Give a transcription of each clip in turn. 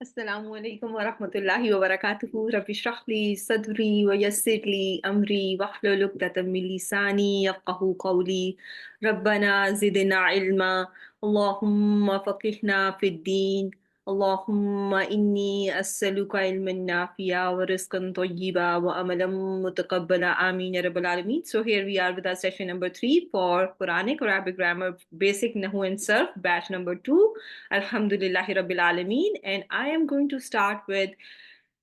Assalamu alaikum wa rahmatullahi wa barakatuhu. Rabbi shrah li sadri wa yassir li amri wahlul 'uqdatam min lisani yafqahu qawli. Rabbana zidna ilma. Allahumma faqihna fid din. Allahumma inni as'aluka ilman nafi'a wa rizqan tayyiba wa amalan mutaqabbala. Ameen ya rabbal alameen. So here we are with our session number 3 for Quranic Arabic Grammar Basic Nahw and Sarf, batch number 2. Alhamdulillahi Rabbil Alameen. And I am going to start with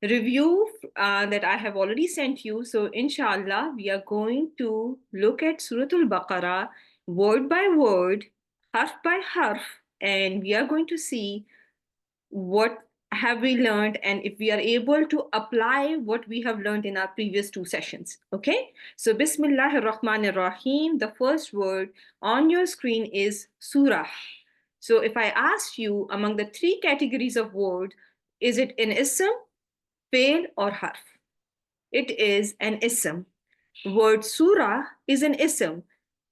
review that I have already sent you. So inshallah, we are going to look at Surah Al-Baqarah word by word, harf by harf, and we are going to see what have we learned and if we are able to apply what we have learned in our previous two sessions. Okay, so Bismillahir Rahmanir Rahim. The first word on your screen is surah. So if I ask you among the three categories of word, is it an ism, fail, or harf? It is an ism. Word surah is an ism.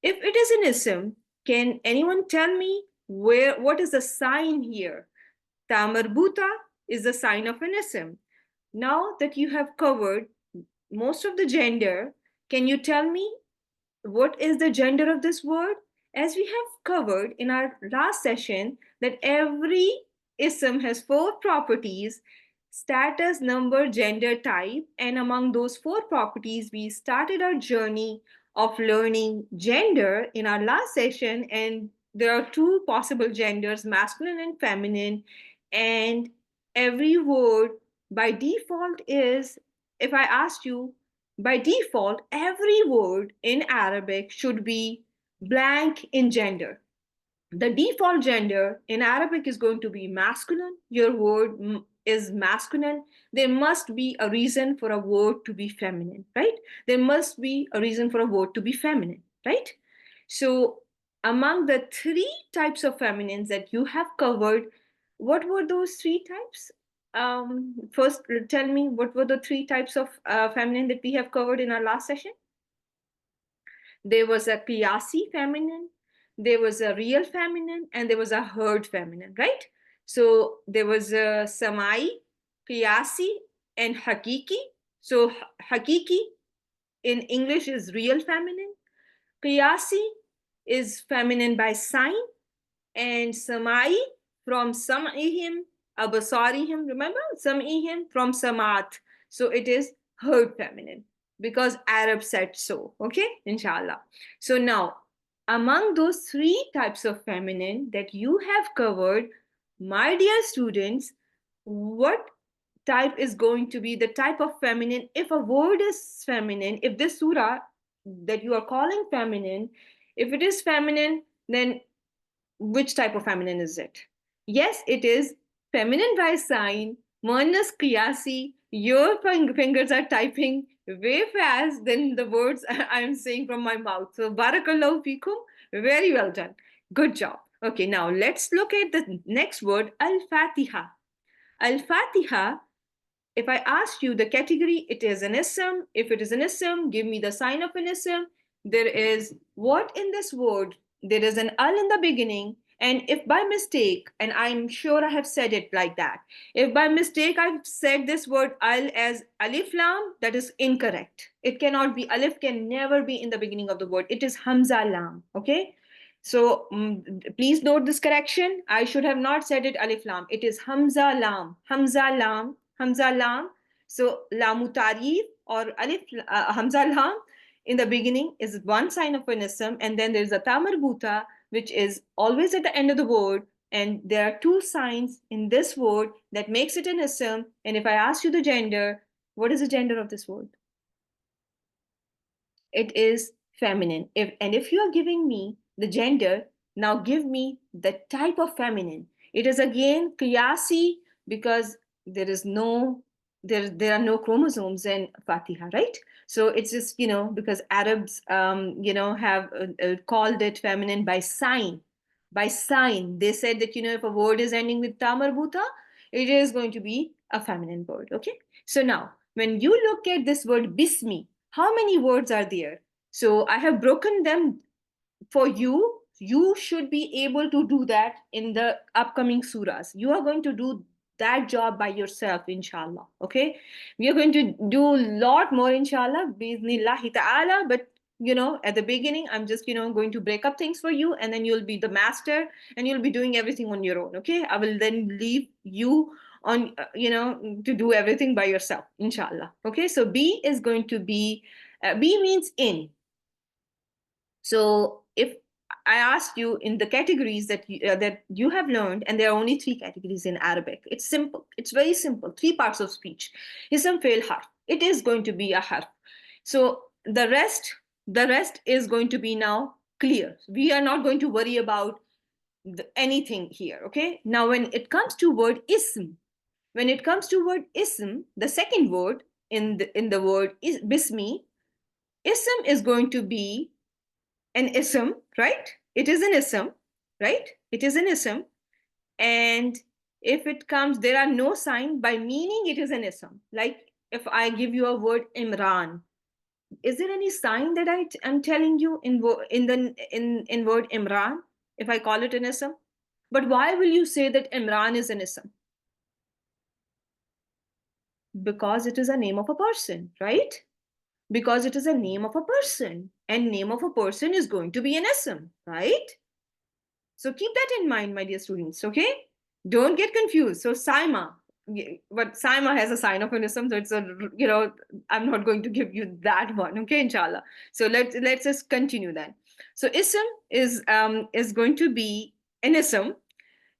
If it is an ism, can anyone tell me what is the sign here? Ta marbuta is the sign of an ism. Now that you have covered most of the gender, can you tell me what is the gender of this word? As we have covered in our last session, that every ism has four properties: status, number, gender, type. And among those four properties, we started our journey of learning gender in our last session. And there are two possible genders, masculine and feminine. And every word by default is, if I asked you, by default, every word in Arabic should be blank in gender. The default gender in Arabic is going to be masculine. Your word is masculine. There must be a reason for a word to be feminine, right? There must be a reason for a word to be feminine, right? So, among the three types of feminines that you have covered, what were those three types? First, tell me what were the three types of feminine that we have covered in our last session? There was a qiyasi feminine, there was a real feminine, and there was a herd feminine, right? So there was a samai, qiyasi, and hakiki. So hakiki in English is real feminine. Qiyasi is feminine by sign, and samai from sam'ihim, abasarihim. Remember sam'ihim from samat. So it is herd feminine because Arab said so. Okay, inshallah. So now, among those three types of feminine that you have covered, my dear students, what type is going to be the type of feminine? If a word is feminine, if this surah that you are calling feminine, if it is feminine, then which type of feminine is it? Yes, it is feminine by sign, muannas qiyasi. Your fingers are typing way fast than the words I'm saying from my mouth. So, barakallahu fikum. Very well done. Good job. Okay, now let's look at the next word, al-Fatiha. Al-Fatiha, if I ask you the category, it is an ism. If it is an ism, give me the sign of an ism. There is what in this word? There is an al in the beginning. And if by mistake, and I'm sure I have said it like that, if by mistake I've said this word al as alif lam, that is incorrect. It cannot be, alif can never be in the beginning of the word. It is hamza lam, okay? So please note this correction. I should have not said it alif lam. It is hamza lam, hamza lam, hamza lam. So lamu tarif or alif hamza lam in the beginning is one sign of an ism, and then there's a ta marbuta, which is always at the end of the word. And there are two signs in this word that makes it an ism. And if I ask you the gender, what is the gender of this word? It is feminine. If you are giving me the gender, now give me the type of feminine. It is again qiyasi because there are no chromosomes in Fatiha, right? So it's just, because Arabs, have called it feminine by sign. By sign, they said that, if a word is ending with ta marbuta, it is going to be a feminine word, okay? So now, when you look at this word bismi, how many words are there? So I have broken them for you. You should be able to do that in the upcoming surahs. You are going to do that job by yourself, inshallah. Okay, we are going to do a lot more, inshallah, bismillahi ta'ala. But at the beginning, I'm just going to break up things for you, and then you'll be the master, and you'll be doing everything on your own. Okay, I will then leave you on to do everything by yourself, inshallah. Okay, so B is going to be B means in. So if I asked you in the categories that you have learned, and there are only three categories in Arabic. It's simple. It's very simple. Three parts of speech. Ism, fail, harf. It is going to be a harf. So the rest is going to be now clear. We are not going to worry about anything here. Okay. Now, when it comes to word ism, the second word in the word is bismi. Ism is going to be an ism, right? It is an ism, right? It is an ism. And if it comes, there are no sign by meaning it is an ism. Like if I give you a word Imran, is there any sign that I am telling you in word Imran if I call it an ism? But why will you say that Imran is an ism? Because it is a name of a person, right? Because it is a name of a person, and name of a person is going to be an ism, right? So keep that in mind, my dear students, okay? Don't get confused. So Saima, but Saima has a sign of an ism, so it's I'm not going to give you that one, okay, inshallah. So let's just continue then. So ism is going to be an ism.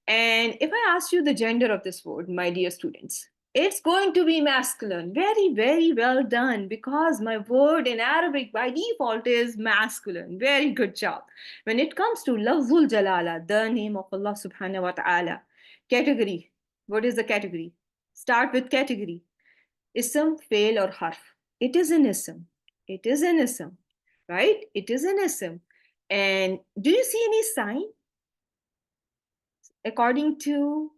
And if I ask you the gender of this word, my dear students, it's going to be masculine. Very, very well done, because my word in Arabic by default is masculine. Very good job. When it comes to Lafzul Jalala, the name of Allah subhanahu wa ta'ala, category, what is the category? Start with category. Ism, fail, or harf. It is an ism. It is an ism, right? It is an ism. And do you see any sign? According to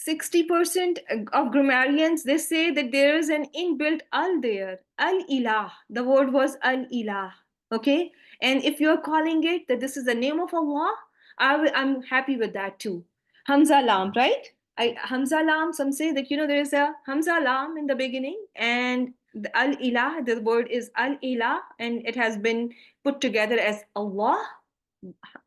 60% of grammarians, they say that there is an inbuilt al there. Al-ilah. The word was al-ilah. Okay? And if you're calling it that this is the name of Allah, I'm happy with that too. Hamza lam, right? Hamza lam, some say that, there is a Hamza lam in the beginning, and the al-ilah, the word is al-ilah, and it has been put together as Allah.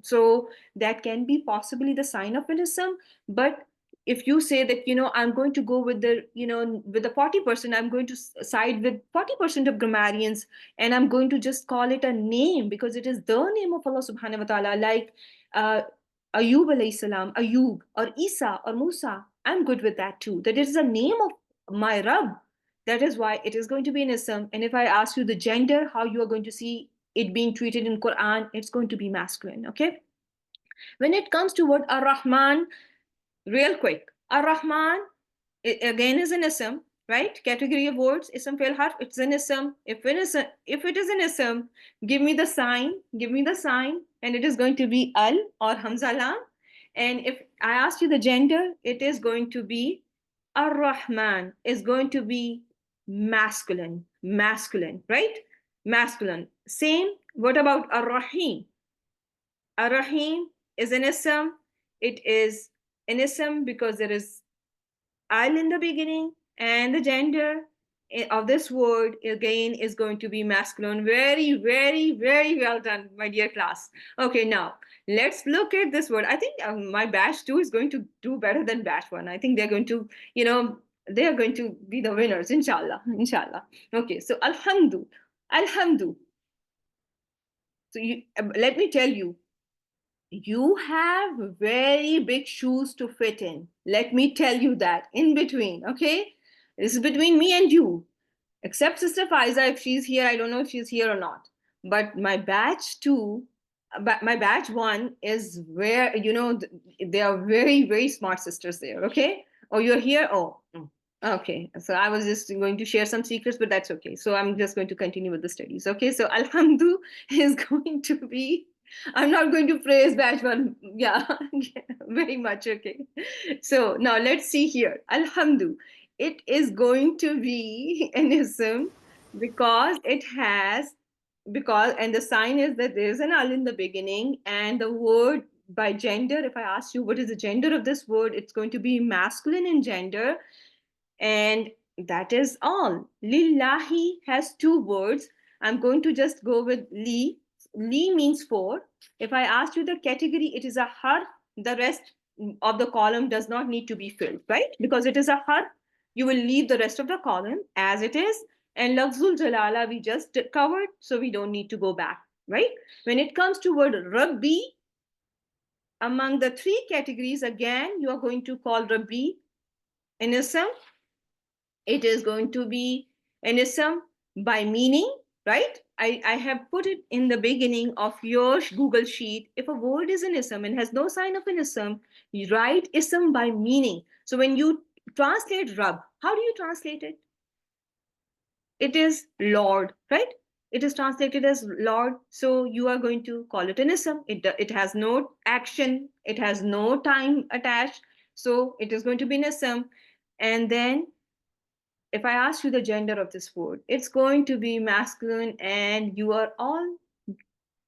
So that can be possibly the sign of an ism. But if you say that I'm going to go with the 40%, I'm going to side with 40% of grammarians, and I'm going to just call it a name because it is the name of Allah subhanahu wa ta'ala, like Ayub alayhi salam, Ayub, or Isa, or Musa. I'm good with that too, that it is a name of my Rabb. That is why it is going to be an ism. And if I ask you the gender, how you are going to see it being treated in Quran, it's going to be masculine. Okay. When it comes to word Ar-Rahman, real quick, Ar-Rahman again is an ism, right? Category of words, ism, fail, harf. It's an ism. If it is an ism, give me the sign, and it is going to be al or hamza lam. And if I ask you the gender, it is going to be Ar-Rahman is going to be masculine, right? Masculine. Same. What about Ar-Rahim? Ar-Rahim is an ism. It is an ism because there is al in the beginning, and the gender of this word again is going to be masculine. Very, very, very well done, my dear class. Okay, now let's look at this word. I think my batch 2 is going to do better than batch 1. I think they're going to, they are going to be the winners, inshallah. Okay, so alhamdu. So let me tell you, you have very big shoes to fit in. Let me tell you that in between, okay? This is between me and you. Except Sister Faiza, if she's here, I don't know if she's here or not. But my batch 2, my batch 1 is where, they are very, very smart sisters there, okay? Oh, you're here? Oh, okay. So I was just going to share some secrets, but that's okay. So I'm just going to continue with the studies, okay? So Alhamdu is going to be, I'm not going to praise batch 1. Yeah, very much, okay. So now let's see here. Alhamdu. It is going to be an ism because and the sign is that there is an al in the beginning, and the word by gender. If I ask you what is the gender of this word, it's going to be masculine in gender. And that is all. Lillahi has two words. I'm going to just go with li. Li means for. If I ask you the category, it is a harf. The rest of the column does not need to be filled, right? Because it is a harf, you will leave the rest of the column as it is. And lafzul jalala we just covered, so we don't need to go back, right? When it comes to word Rabbi, among the three categories, again, you are going to call Rabbi an ism. It is going to be an ism by meaning, right? I have put it in the beginning of your Google sheet. If a word is an ism and has no sign of an ism, you write ism by meaning. So when you translate Rab, how do you translate it? It is Lord, right? It is translated as Lord. So you are going to call it an ism. It has no action. It has no time attached. So it is going to be an ism. And then if I ask you the gender of this word, it's going to be masculine, and you're all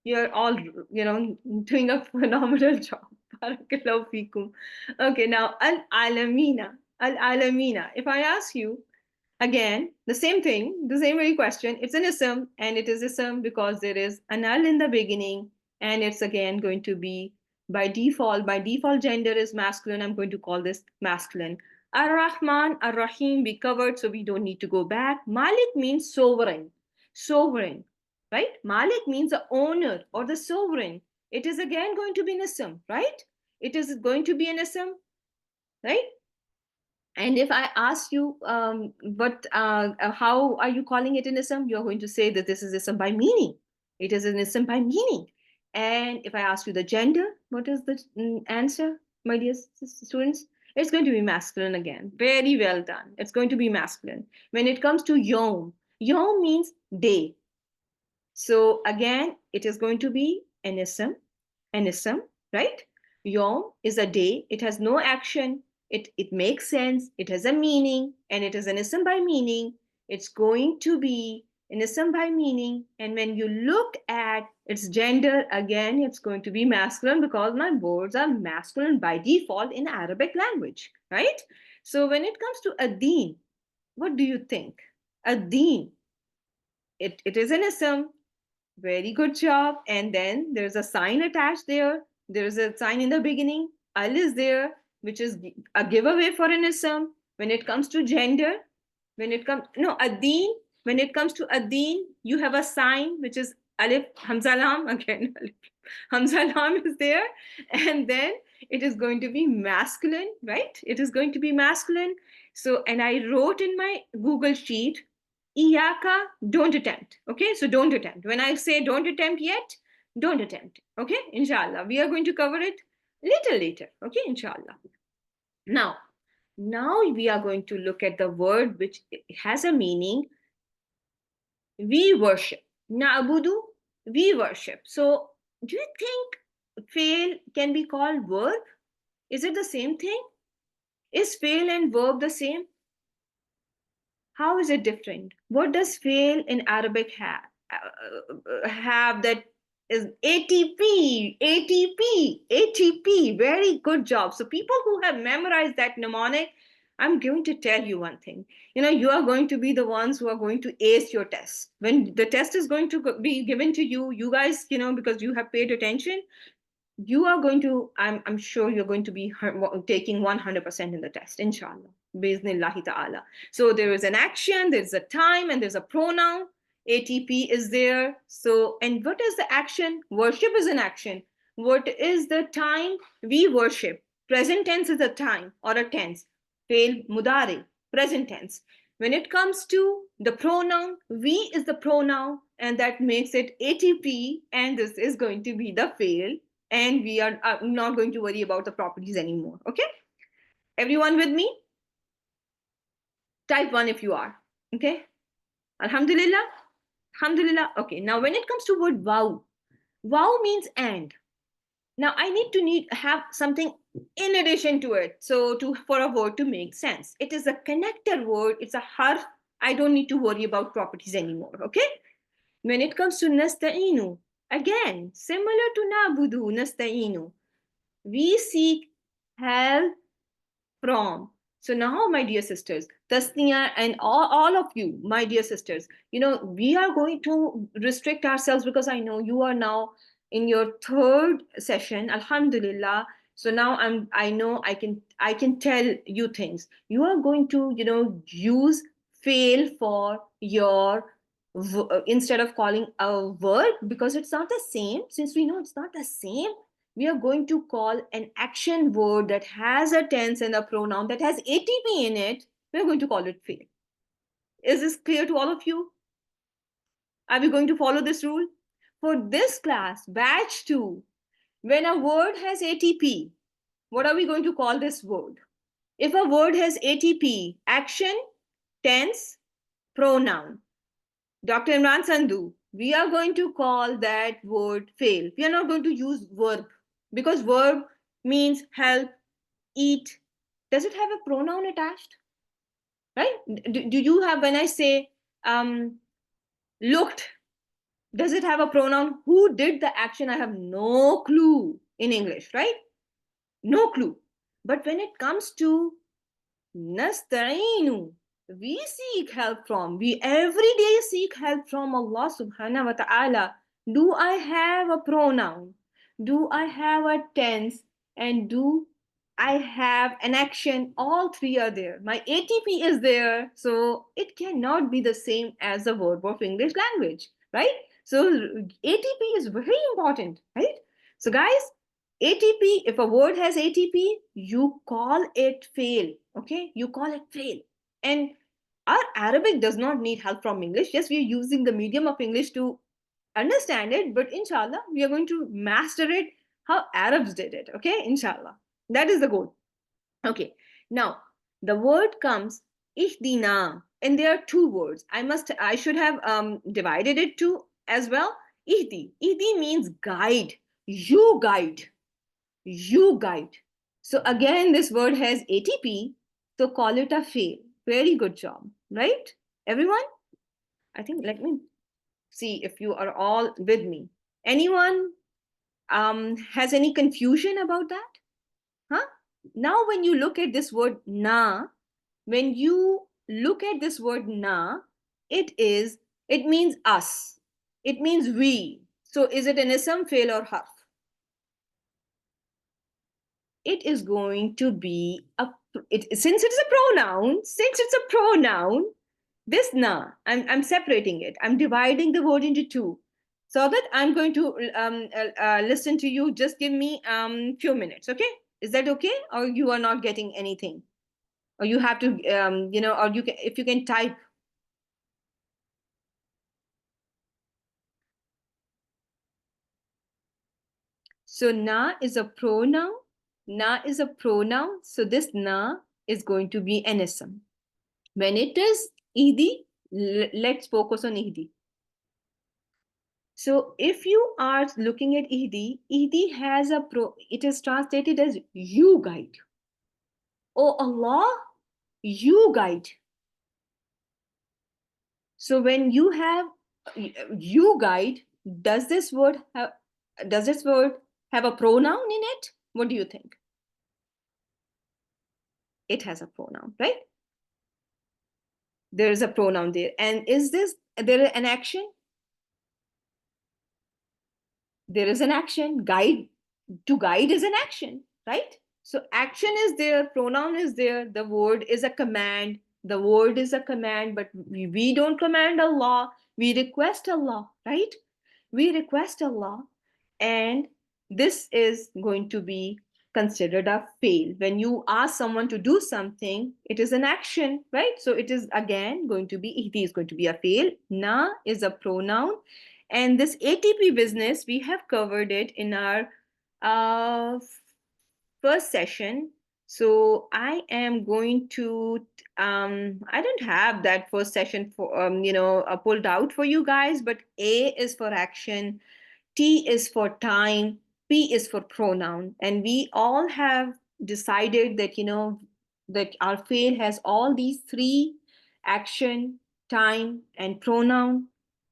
doing a phenomenal job. Barakallahu feekum. Okay, now al-alamina. Al-alamina. If I ask you again, the same thing, the same very question. It's an ism, and it is ism because there is an al in the beginning, and it's again going to be by default. By default, gender is masculine. I'm going to call this masculine. Ar-Rahman, Ar-Rahim, we covered, so we don't need to go back. Malik means sovereign. Sovereign, right? Malik means the owner or the sovereign. It is again going to be an ism, right? It is going to be an ism, right? And if I ask you, how are you calling it an ism? You're going to say that this is ism by meaning. It is an ism by meaning. And if I ask you the gender, what is the answer, my dear students? It's going to be masculine again. Very well done. It's going to be masculine. When it comes to yom, yom means day. So again, it is going to be an ism, right? Yom is a day. It has no action. It makes sense. It has a meaning, and it is an ism by meaning. It's going to be an ism by meaning. And when you look at its gender, again, it's going to be masculine because my words are masculine by default in Arabic language, right? So when it comes to ad-din, what do you think? Ad-din, it is an ism. Very good job. And then there's a sign attached there. There's a sign in the beginning. Al is there, which is a giveaway for an ism. When it comes to gender, ad-din, when it comes to ad-din, you have a sign, which is alif, hamza lam, again, hamza lam is there. And then it is going to be masculine, right? It is going to be masculine. So, and I wrote in my Google sheet, Iyaka, don't attempt. Okay, so don't attempt. When I say don't attempt yet, don't attempt. Okay, inshallah. We are going to cover it little later. Okay, inshallah. Now we are going to look at the word which has a meaning. We worship. Na'budu, we worship. So do you think fail can be called verb? Is it the same thing? Is fail and verb the same? How is it different? What does fail in Arabic have that is ATP, ATP, ATP. Very good job. So people who have memorized that mnemonic, I'm going to tell you one thing. You are going to be the ones who are going to ace your test. When the test is going to be given to you, you guys, because you have paid attention, you are going to, I'm sure you're going to be taking 100% in the test, inshallah. Bismillahi ta'ala. So there is an action, there's a time, and there's a pronoun. ATP is there. So, and what is the action? Worship is an action. What is the time? We worship. Present tense is a time or a tense. Fail mudari, present tense. When it comes to the pronoun, we is the pronoun, and that makes it ATP, and this is going to be the fail, and we are not going to worry about the properties anymore. Okay? Everyone with me? Type 1 if you are. Okay? Alhamdulillah? Alhamdulillah. Okay, now when it comes to word wow, wow means and. Now I need to have something in addition to it. So for a word to make sense. It is a connector word. It's a harf. I don't need to worry about properties anymore. Okay? When it comes to nasta'inu, again, similar to na'budu, nasta'inu. We seek help from. So now, my dear sisters, Tasniya and all of you, my dear sisters, we are going to restrict ourselves because I know you are now in your third session, Alhamdulillah. So now I know I can tell you things. You are going to, use fail for your instead of calling a verb, because it's not the same. Since we know it's not the same, we are going to call an action word that has a tense and a pronoun that has ATP in it. We're going to call it fail. Is this clear to all of you? Are we going to follow this rule? For this class, batch 2, when a word has ATP, what are we going to call this word? If a word has ATP, action, tense, pronoun, Dr. Imran Sandhu, we are going to call that word fail. We are not going to use verb, because verb means help, eat. Does it have a pronoun attached? Right? Do you have, when I say looked, does it have a pronoun? Who did the action? I have no clue in English, right? No clue. But when it comes to nasta'inu, we seek help from, we every day seek help from Allah subhanahu wa ta'ala. Do I have a pronoun? Do I have a tense? And do I have an action? All three are there. My ATP is there. So it cannot be the same as the verb of English language, right? So ATP is very important, right? So guys, ATP, if a word has ATP, you call it fail. Okay, you call it fail. And our Arabic does not need help from English. Yes, we are using the medium of English to understand it, but inshallah, we are going to master it how Arabs did it. Okay, inshallah. That is the goal. Okay, now the word comes ihdina, and there are two words. I should have divided it to as well. Ihdi. Ihdi means guide. You guide. You guide. So again, this word has ATP, so call it a fail. Very good job, right? Everyone? I think, let me see if you are all with me. Anyone has any confusion about that? Huh? Now, when you look at this word na, when you look at this word na, it means us. It means we. So is it an ism, fail, or harf? It is going to be since it's a pronoun, this na, I'm separating it. I'm dividing the word into two, so that I'm going to listen to you. Just give me few minutes, okay? Is that okay? Or you are not getting anything? Or you have to, or you can, if you can type. So na is a pronoun. Na is a pronoun. So this na is going to be an ism. When it is Idi, let's focus on Idi. So if you are looking at Idi, Idi has it is translated as you guide. Oh Allah, you guide. So when you have you guide, does this word have a pronoun in it? What do you think? It has a pronoun, right? There is a pronoun there. And is there an action? There is an action. Guide, to guide is an action, right? So action is there, pronoun is there, the word is a command. The word is a command, but we don't command Allah, we request Allah, right? We request Allah, and this is going to be considered a fail. When you ask someone to do something, it is an action, right? So it is again going to be, ihdi is going to be a fail. Na is a pronoun. And this ATP business, we have covered it in our first session. So I am going to, I don't have that first session for, pulled out for you guys, but A is for action, T is for time, P is for pronoun. And we all have decided that, that our fail has all these three: action, time, and pronoun.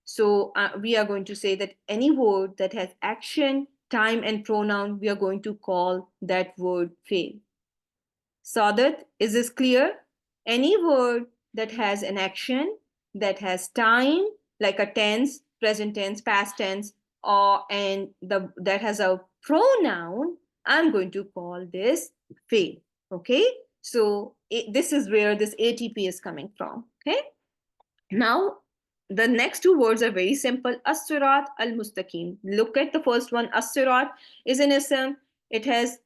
So we are going to say that any word that has action, time and pronoun, we are going to call that word fail. Sadat, is this clear? Any word that has an action, that has time, like a tense, present tense, past tense, or that has a pronoun, I'm going to call this fail. Okay, so this is where this ATP is coming from. Okay, now the next two words are very simple. As-sirat al-mustaqim. Look at the first one. As-sirat is an ism. It has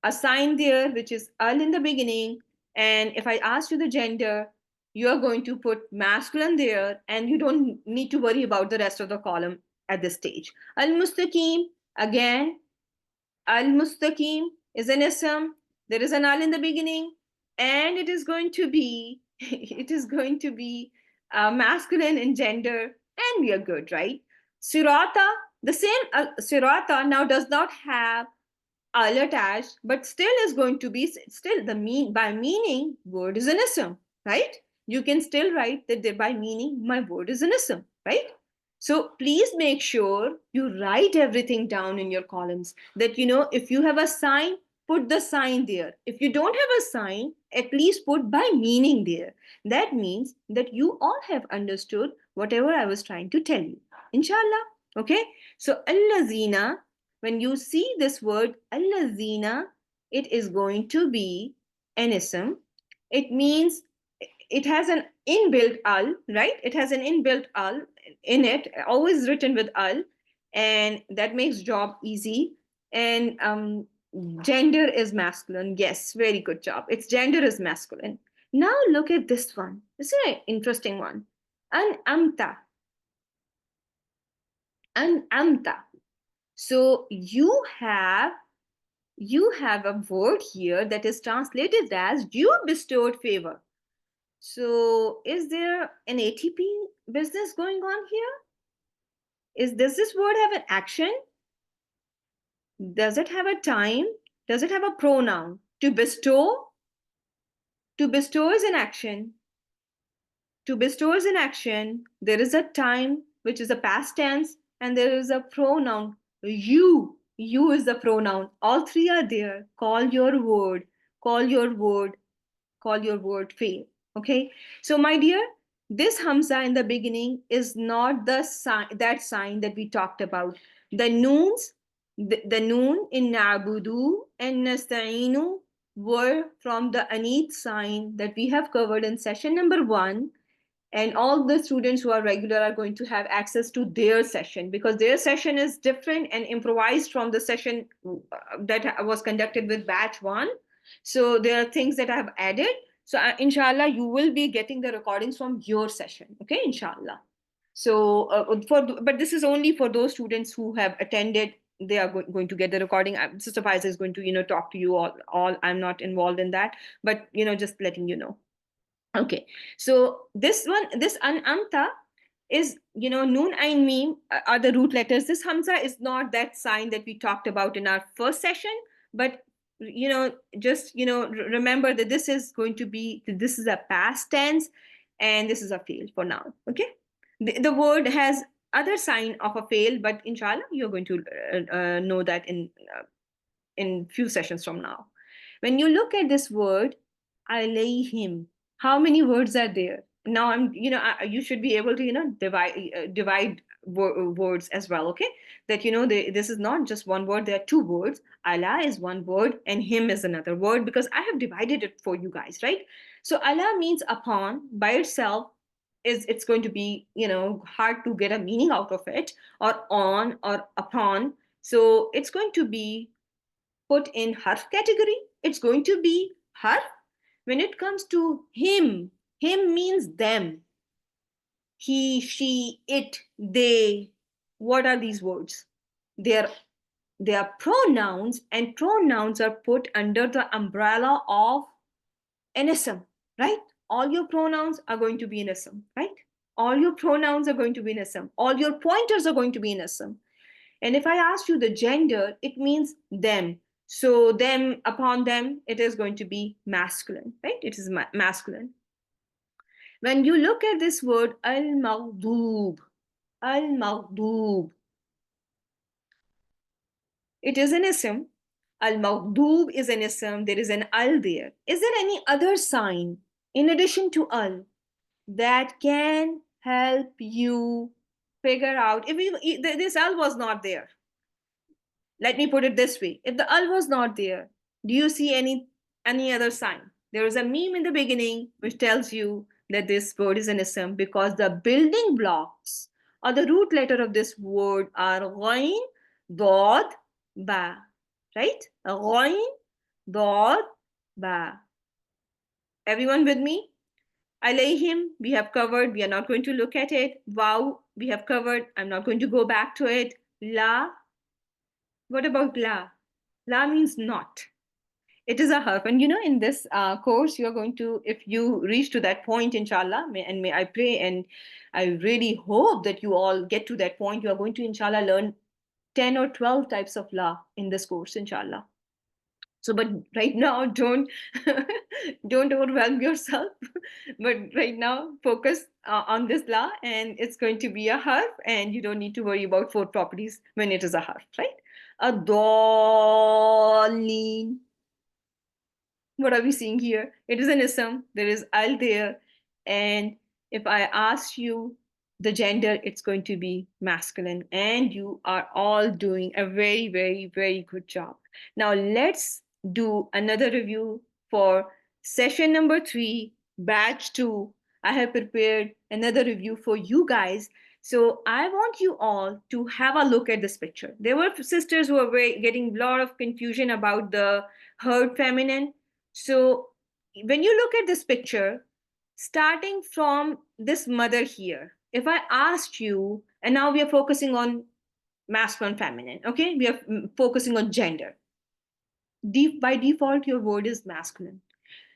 a sign there, which is al in the beginning. And if I ask you the gender, you are going to put masculine there, and you don't need to worry about the rest of the column at this stage. Al-mustaqim, again, al-mustaqim is an ism. There is an al in the beginning, and it is going to be it is going to be masculine in gender, and we are good, right? Sirata, the same sirata now does not have al attached, but still is going to be still the by meaning word is an ism, right? You can still write that by meaning my word is an ism, right? So please make sure you write everything down in your columns, that if you have a sign, put the sign there. If you don't have a sign, at least put by meaning there. That means that you all have understood whatever I was trying to tell you. Inshallah. Okay. So allazina, when you see this word allazina, it is going to be an ism. It means it has an inbuilt al, right? It has an inbuilt al in it, always written with al, and that makes job easy. And gender is masculine. Yes, very good job. Its gender is masculine. Now look at this one. This is an interesting one. An amta. An amta. So you have a word here that is translated as you bestowed favor. So is there an ATP business going on here? Does this word have an action? Does it have a time? Does it have a pronoun? To bestow? To bestow is an action. To bestow is an action. There is a time, which is a past tense, and there is a pronoun. You. You is the pronoun. All three are there. Call your word. Call your word. Call your word fail. Okay. So my dear, this hamza in the beginning is not the sign, that sign that we talked about. The noons, the noon in na'budu and nasta'inu were from the anith sign that we have covered in session number 1, and all the students who are regular are going to have access to their session, because their session is different and improvised from the session that was conducted with batch 1. So there are things that I have added. So inshallah, you will be getting the recordings from your session. Okay, inshallah. So but this is only for those students who have attended. They are going to get the recording. Sister Faiza is going to talk to you all. I'm not involved in that, but just letting you know. Okay, so this anamta is, noon, ain, mim are the root letters. This hamza is not that sign that we talked about in our first session, but just remember that this is going to be, this is a past tense, and this is a fail for now. Okay, the word has other sign of a fail, but inshallah you're going to know that in few sessions from now. When you look at this word alayhim, how many words are there? Now you should be able to divide words as well. Okay, that this is not just one word, there are two words. Allah is one word and him is another word, because I have divided it for you guys, right? So Allah means upon. By itself it's going to be hard to get a meaning out of it, or on or upon. So it's going to be put in harf category. It's going to be harf. When it comes to him means them. He, she, it, they. What are these words? They are pronouns, and pronouns are put under the umbrella of an ism, right? All your pronouns are going to be an ism, right? All your pronouns are going to be an ism. All your pointers are going to be an ism. And if I ask you the gender, it means them. So them, upon them, it is going to be masculine, right? It is masculine. When you look at this word, al-maghdub, It is an ism. Al-Maghdub is an ism. There is an al there. Is there any other sign in addition to al that can help you figure out if this al was not there? Let me put it this way. If the al was not there, do you see any other sign? There is a meme in the beginning which tells you that this word is an ism because the building blocks or the root letter of this word are ghain, dod, ba. Right? Ghain, dod, ba. Everyone with me? Alayhim, we have covered. We are not going to look at it. Wow, we have covered. I'm not going to go back to it. La, what about la? La means not. It is a harf. And in this course, you're going to, if you reach to that point, inshallah, may I pray and I really hope that you all get to that point. You are going to, inshallah, learn 10 or 12 types of la in this course, inshallah. So, but right now, don't don't overwhelm yourself. But right now, focus on this la, and it's going to be a harf, and you don't need to worry about four properties when it is a harf, right? A dolin. What are we seeing here? It is an ism. There is al there, and if I ask you the gender, it's going to be masculine, and you are all doing a very, very, very good job. Now let's do another review for session number 3, batch 2. I have prepared another review for you guys. So I want you all to have a look at this picture. There were sisters who were getting a lot of confusion about the herd feminine. So when you look at this picture, starting from this mother here, if I asked you, and now we are focusing on masculine, feminine, okay? We are focusing on gender. By default, your word is masculine.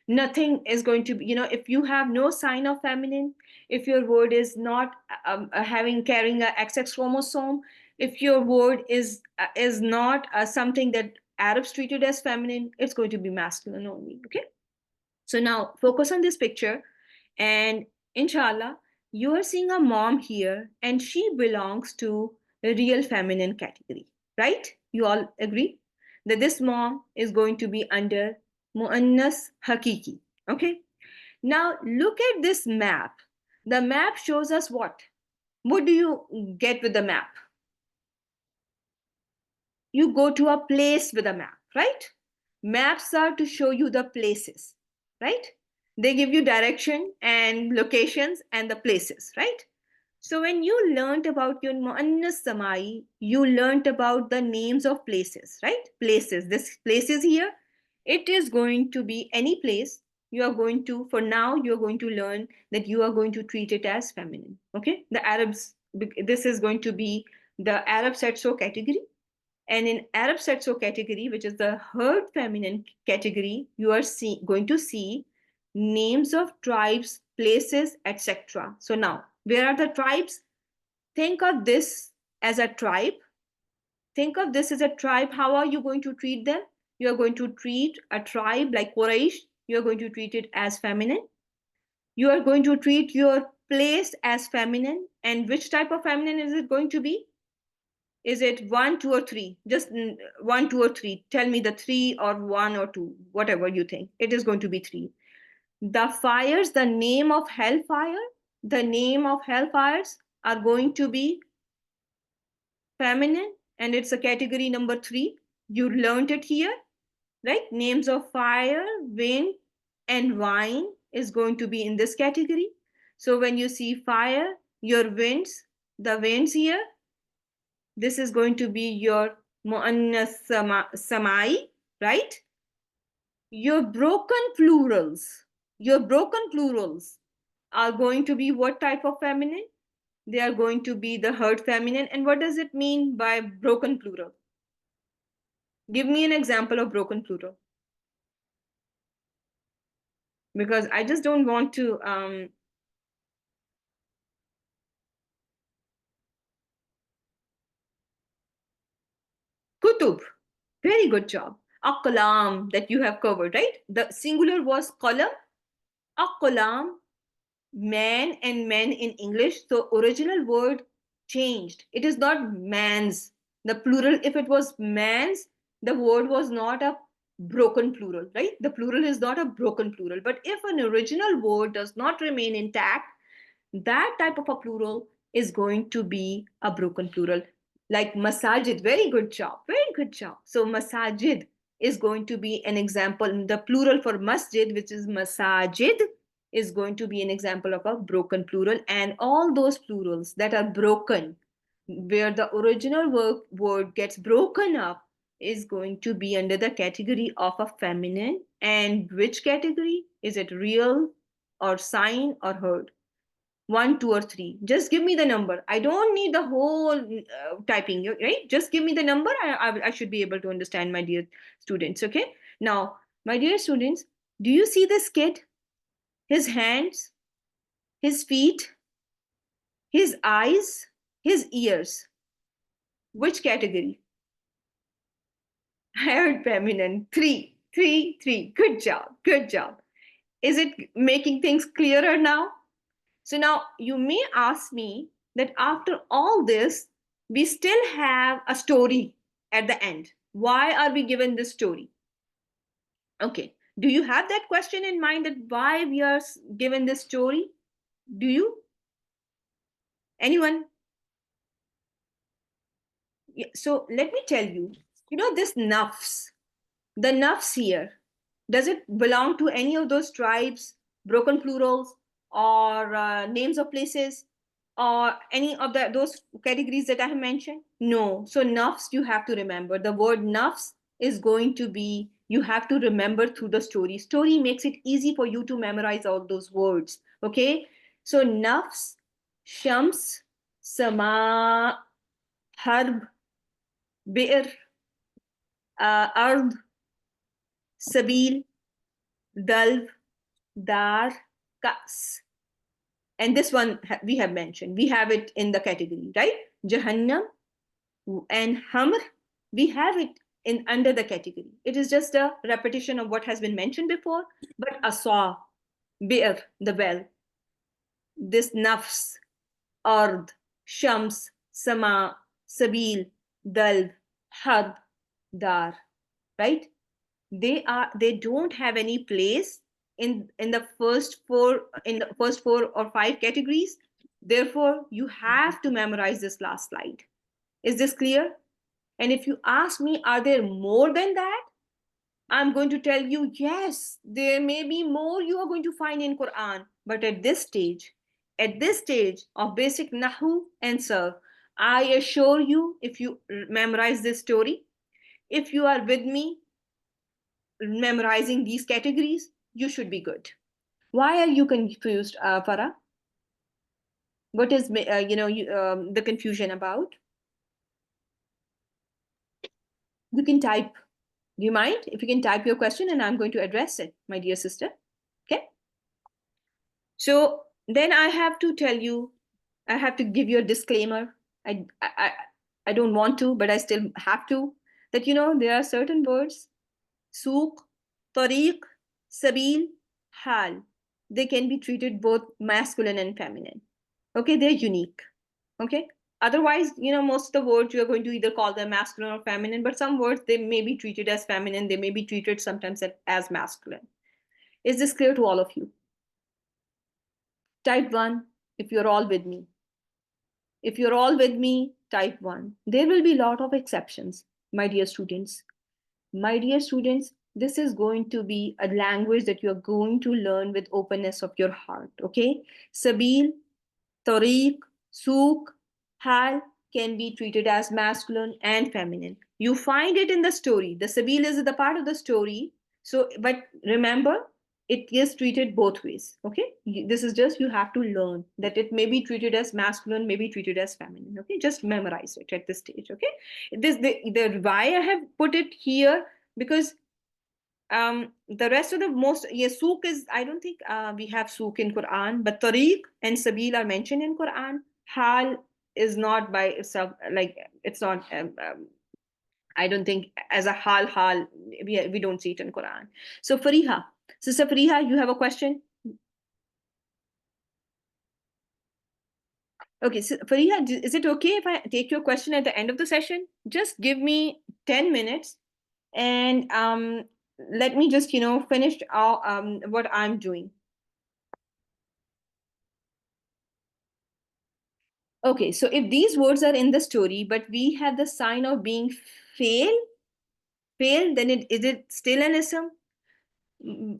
Nothing is going to be, if you have no sign of feminine, if your word is not carrying a XX chromosome, if your word is not something that Arabs treated as feminine, it's going to be masculine only, okay? So now focus on this picture, and inshallah, you are seeing a mom here, and she belongs to the real feminine category, right? You all agree that this mom is going to be under Muannas Hakiki, okay? Now look at this map. The map shows us what? What do you get with the map? You go to a place with a map, right? Maps are to show you the places, right? They give you direction and locations and the places, right? So when you learned about your Muannas Samai, you learned about the names of places, right? Places. This places here, it is going to be any place. You are going to, for now, you are going to learn that you are going to treat it as feminine, okay? The Arabs, this is going to be the Arab said-so category. And in Arab said-so category, which is the herd feminine category, you are going to see names of tribes, places, etc. So now, where are the tribes? Think of this as a tribe. Think of this as a tribe. How are you going to treat them? You are going to treat a tribe like Quraysh. You are going to treat it as feminine. You are going to treat your place as feminine. And which type of feminine is it going to be? Is it 1, 2, or 3? Just 1, 2, or 3. Tell me the 3 or 1 or 2, whatever you think. It is going to be 3. The fires, the name of hellfire, the name of hellfires are going to be feminine, and it's a category number 3. You learned it here, right? Names of fire, wind, and wine is going to be in this category. So when you see fire, your winds, the winds here, this is going to be your Muannas Samai, right? Your broken plurals are going to be what type of feminine? They are going to be the herd feminine. And what does it mean by broken plural? Give me an example of broken plural. Because I just don't want to Kutub. Very good job. Aqlam, that you have covered, right? The singular was qalam. Aqlam, man and men in English. So original word changed. It is not man's. The plural, if it was man's, the word was not a broken plural, right? The plural is not a broken plural. But if an original word does not remain intact, that type of a plural is going to be a broken plural. Like masajid, very good job, very good job. So masajid is going to be an example. The plural for masjid, which is masajid, is going to be an example of a broken plural. And all those plurals that are broken, where the original word gets broken up, is going to be under the category of a feminine. And which category? Is it real or sign or heard? One, two, or three. Just give me the number. I don't need the whole typing, right? Just give me the number. I should be able to understand, my dear students. Okay. Now, my dear students, do you see this kid? His hands, his feet, his eyes, his ears. Which category? I heard feminine. Three, three, three. Good job. Good job. Is it making things clearer now? So now you may ask me that after all this, we still have a story at the end. Why are we given this story? Okay. Do you have that question in mind, that why we are given this story? Do you? Anyone? Yeah, so let me tell you, this nafs, the nafs here, does it belong to any of those tribes, broken plurals, or names of places, or any of those categories that I have mentioned? No. So nafs, you have to remember. The word nafs is going to be, you have to remember through the story. Story makes it easy for you to memorize all those words. Okay. So nafs, shams, sama, harb, bi'r, ard, sabil, dalv, dar, kas. And this one we have mentioned. We have it in the category, right? Jahannam and Hamr, we have it in under the category. It is just a repetition of what has been mentioned before. But Asa, Bir, the well, this Nafs, Ard, Shams, Sama, Sabil, Dalv, Had, Dar, right? They don't have any place in the first four or five categories. Therefore, you have to memorize this last slide. Is this clear? And if you ask me, are there more than that? I'm going to tell you, yes, there may be more you are going to find in Quran. But at this stage of basic Nahw and Sarf, I assure you, if you memorize this story, if you are with me memorizing these categories, you should be good. Why are you confused, Farah? What is the confusion about? You can type. Do you mind if you can type your question, and I'm going to address it, my dear sister? Okay. So then I have to tell you, I have to give you a disclaimer. I don't want to, but I still have to. That there are certain words, souk, tariq, sabil, hal. They can be treated both masculine and feminine. Okay, they're unique. Okay. Otherwise, most of the words you are going to either call them masculine or feminine, but some words they may be treated as feminine, they may be treated sometimes as masculine. Is this clear to all of you? Type 1 if you're all with me. If you're all with me, type 1. There will be a lot of exceptions, my dear students. My dear students, this is going to be a language that you're going to learn with openness of your heart, okay? Sabil, tariq, souk, hal can be treated as masculine and feminine. You find it in the story. The sabil is the part of the story. So, but remember, it is treated both ways. Okay, this is just you have to learn that it may be treated as masculine, may be treated as feminine. Okay, just memorize it at this stage. Okay, the why I have put it here because the rest of the most, yes, souk is, I don't think we have souk in Quran, but tariq and sabil are mentioned in Quran. Hal is not by itself, like it's not I don't think as a hal we don't see it in Quran. So Fariha, Sister Fariha, you have a question? Okay, so Fariha, is it okay if I take your question at the end of the session? Just give me 10 minutes and let me just, finish what I'm doing. Okay, so if these words are in the story, but we have the sign of being fail, then is it still an ism?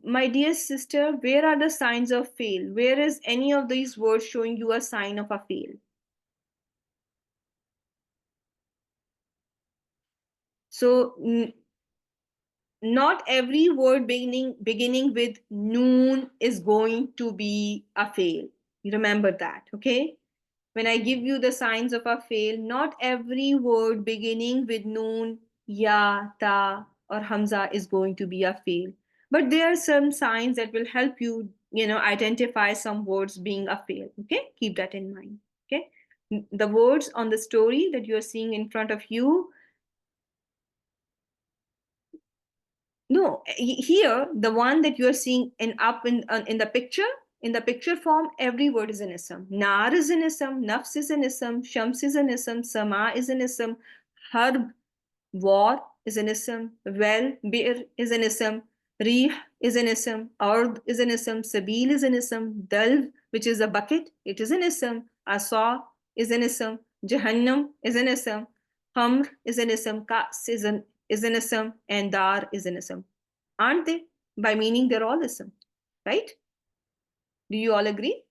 My dear sister, where are the signs of fail? Where is any of these words showing you a sign of a fail? So not every word beginning with noon is going to be a fail. Remember that, okay? When I give you the signs of a fail, not every word beginning with noon, ya, ta, or hamza is going to be a fail. But there are some signs that will help you, identify some words being a fail. Okay, keep that in mind. Okay, the words on the story that you are seeing in front of you. No, here the one that you are seeing in the picture, in the picture form, every word is an ism. Nar is an ism, nafs is an ism, shams is an ism, sama is an ism, harb, war is an ism, well, bir is an ism, rih is an ism, ard is an ism, sabil is an ism, dalv, which is a bucket, it is an ism, asa is an ism, jahannam is an ism, hamr is an ism, kas is an ism, and dar is an ism. Aren't they? By meaning they're all ism, right? Do you all agree?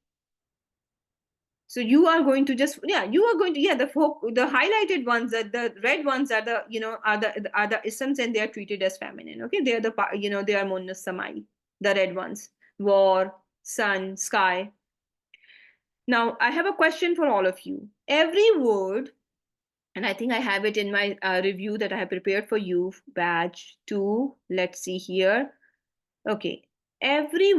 So you are going to just, yeah, you are going to, yeah, the highlighted ones, the red ones are the, are the isms, and they are treated as feminine. Okay, they are they are muannas samai, the red ones, war, sun, sky. Now I have a question for all of you. Every word, and I think I have it in my review that I have prepared for you, badge 2. Let's see here. Okay. Every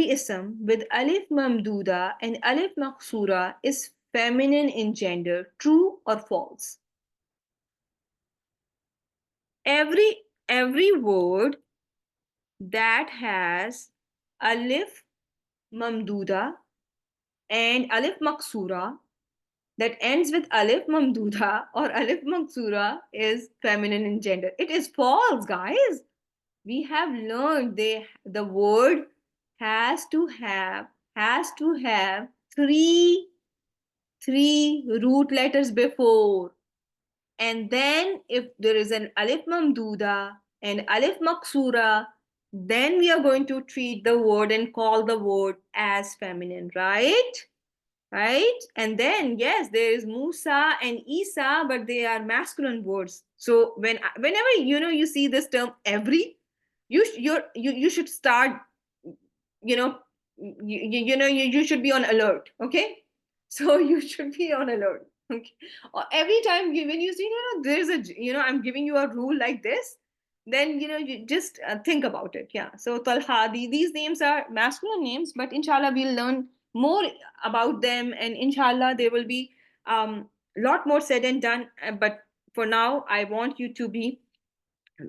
ism with alif mamduda and alif maqsura is feminine in gender. True or false? Every word that has alif mamduda and alif maqsura, that ends with alif mamduda or alif maqsura, is feminine in gender. It is false, guys. We have learned the word has to have three root letters before, and then if there is an alif mamduda and alif maksura, then we are going to treat the word and call the word as feminine, right? And then yes, there is Musa and Isa, but they are masculine words. So whenever you see this term every, you should start, you know you should be on alert. Okay, so you should be on alert. Okay, or every time when you see, there's I'm giving you a rule like this, then you just think about it. Yeah, so Talha, these names are masculine names, but inshallah we'll learn more about them, and inshallah there will be lot more said and done. But for now I want you to be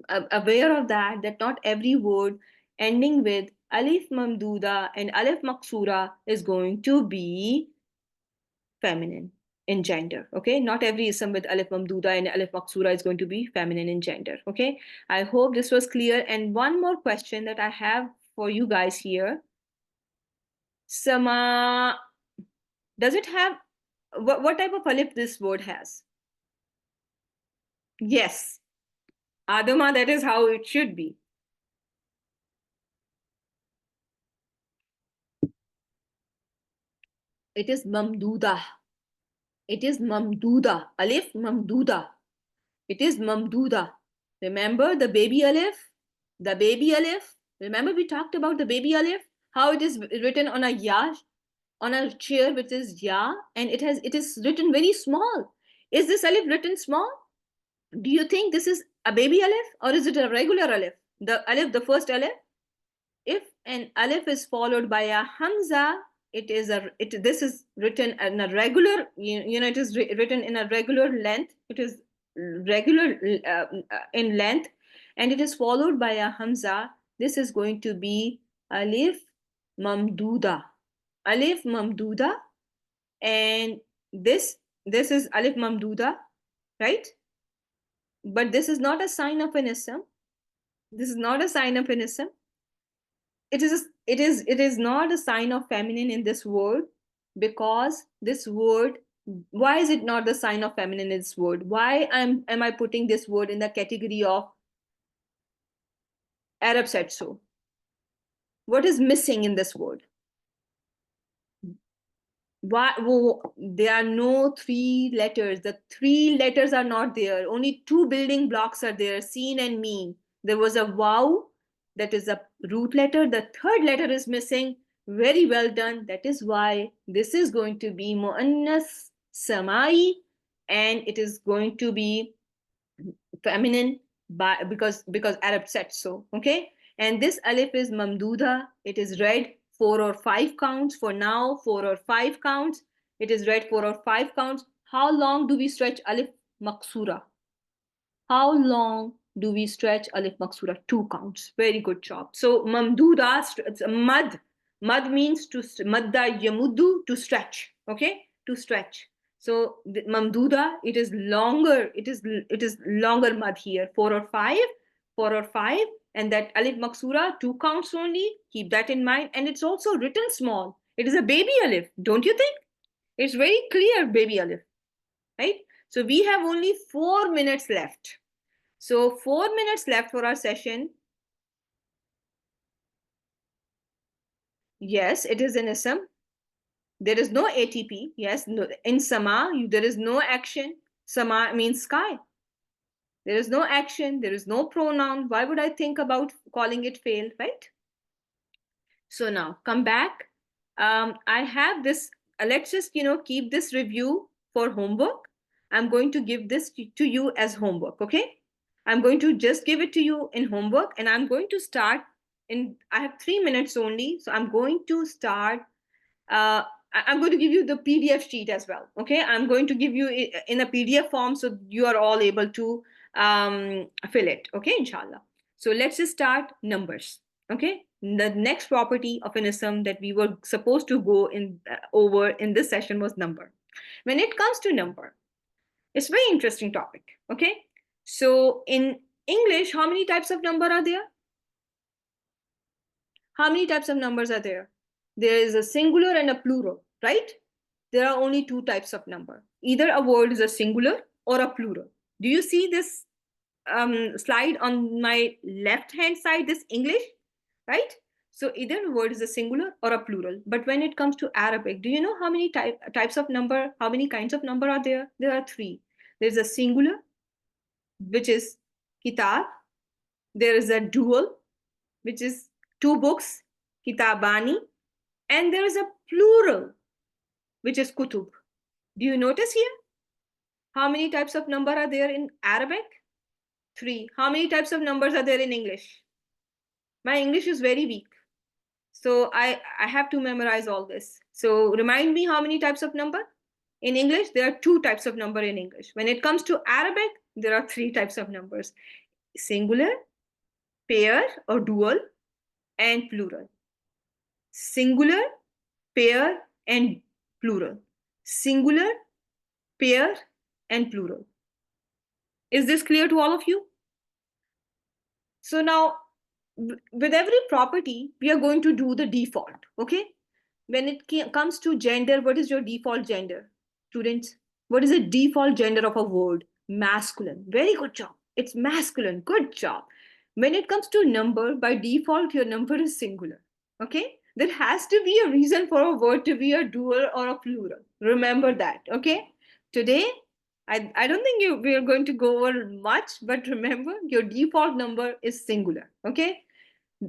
aware of that not every word ending with alif mamduda and alif maksura is going to be feminine in gender. Okay, not every ism with alif mamduda and alif maksura is going to be feminine in gender. Okay, I hope this was clear. And one more question that I have for you guys here: sama, does it have what type of alif this word has? Yes, adama, that is how it should be. It is mamduda. It is mamduda. Alif mamduda. It is mamduda. Remember the baby alif? The baby alif? Remember we talked about the baby alif? How it is written on a ya, on a chair which is ya, and it is written very small. Is this alif written small? Do you think this is a baby alif or is it a regular alif? The alif, the first alif? If an alif is followed by a hamza, this is written in a regular, it is written in a regular length. It is regular in length, and it is followed by a hamza. This is going to be alif mamduda. Alif mamduda. And this is alif mamduda, right? But this is not a sign of an ism. This is not a sign of an ism. It is not a sign of feminine in this word, because this word, why is it not the sign of feminine in this word? Why am I putting this word in the category of Arab said so? What is missing in this word? Why there are no three letters? The three letters are not there. Only two building blocks are there, seen and mean. There was a wow, that is a root letter. The third letter is missing. Very well done. That is why this is going to be muannas samai, and it is going to be feminine because Arab said so. Okay, and this alif is mamduda. It is read 4 or 5 counts. For now, 4 or 5 counts. It is read 4 or 5 counts. How long do we stretch alif maksura? How long do we stretch alif maksura? 2 counts. Very good job. So mamduda, mad. Mad means to madda yamudu, to stretch. Okay, to stretch. So mamduda, it is longer. It is longer mad here. 4 or 5, 4 or 5, and that alif maksura, 2 counts only. Keep that in mind. And it's also written small. It is a baby alif. Don't you think? It's very clear, baby alif, right? So we have only 4 minutes left. So 4 minutes left for our session. Yes, it is an ism. There is no ATP. Yes, no, in sama, there is no action. Sama means sky. There is no action. There is no pronoun. Why would I think about calling it failed, right? So now come back. I have this. Let's just keep this review for homework. I'm going to give this to you as homework. Okay. I'm going to just give it to you in homework, and I'm going to start in. I have 3 minutes only, so I'm going to start. Uh, I'm going to give you the PDF sheet as well. Okay. I'm going to give you in a PDF form, so you are all able to fill it. Okay, inshallah. So let's just start numbers. Okay, the next property of an ism that we were supposed to go in over in this session was number. When it comes to number, it's a very interesting topic. Okay, so in English, how many types of number are there? How many types of numbers are there? There is a singular and a plural, right? There are only two types of number. Either a word is a singular or a plural. Do you see this slide on my left hand side, this English, right? So either a word is a singular or a plural. But when it comes to Arabic, do you know how many types of number, how many kinds of number are there? There are three. There's a singular, which is kitab. There is a dual, which is two books, kitabani. And there is a plural, which is kutub. Do you notice here? How many types of number are there in Arabic? Three. How many types of numbers are there in English? My English is very weak, so I have to memorize all this. So remind me, how many types of number? In English, there are two types of number in English. When it comes to Arabic, there are three types of numbers: singular, pair or dual, and plural. Singular, pair, and plural. Singular, pair, and plural. Is this clear to all of you? So now, with every property, we are going to do the default. Okay, when it comes to gender, what is your default gender, students? What is the default gender of a word? Masculine. Very good job. It's masculine. Good job. When it comes to number, by default, your number is singular. Okay, there has to be a reason for a word to be a dual or a plural. Remember that. Okay, today I don't think we are going to go over much, but remember, your default number is singular. Okay,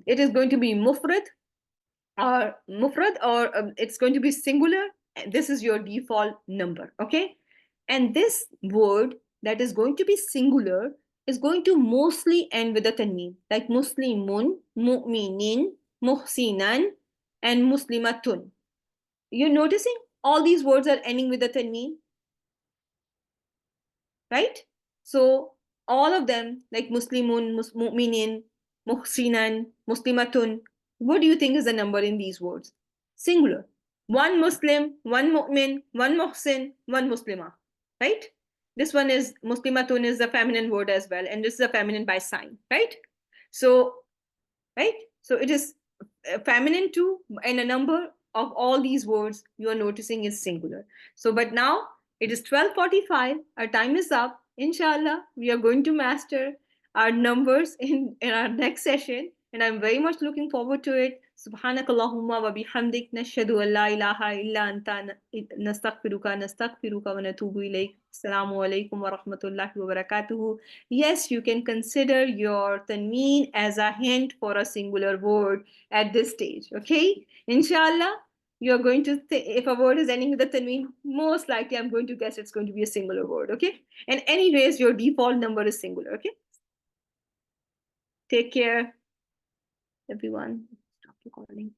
it is going to be mufrad, or it's going to be singular. This is your default number. Okay, and this word that is going to be singular is going to mostly end with a tanween, like muslimun, mu'minin, muhsinan, and muslimatun. You're noticing all these words are ending with a tanween, right? So all of them, like muslimun, mu'minin, muhsinan, muslimatun, what do you think is the number in these words? Singular. One Muslim, one mu'min, one muhsin, one muslima, right? This one is muslimatun is the feminine word as well, and this is a feminine by sign, right? So, right? So it is feminine too, and a number of all these words you are noticing is singular. So, but now it is 12:45. Our time is up. Inshallah, we are going to master our numbers in our next session, and I'm very much looking forward to it. Subhanakallahumma wa bihamdik nashhadu an la ilaha illa anta nastaghfiruka wa natubu ilayk. Assalamu alaikum wa rahmatullahi wa barakatuhu. Yes, you can consider your tanween as a hint for a singular word at this stage. Okay, inshallah, you're going to if a word is ending with a tanween, most likely I'm going to guess it's going to be a singular word. Okay, and anyways, your default number is singular. Okay, take care, everyone. Stop recording.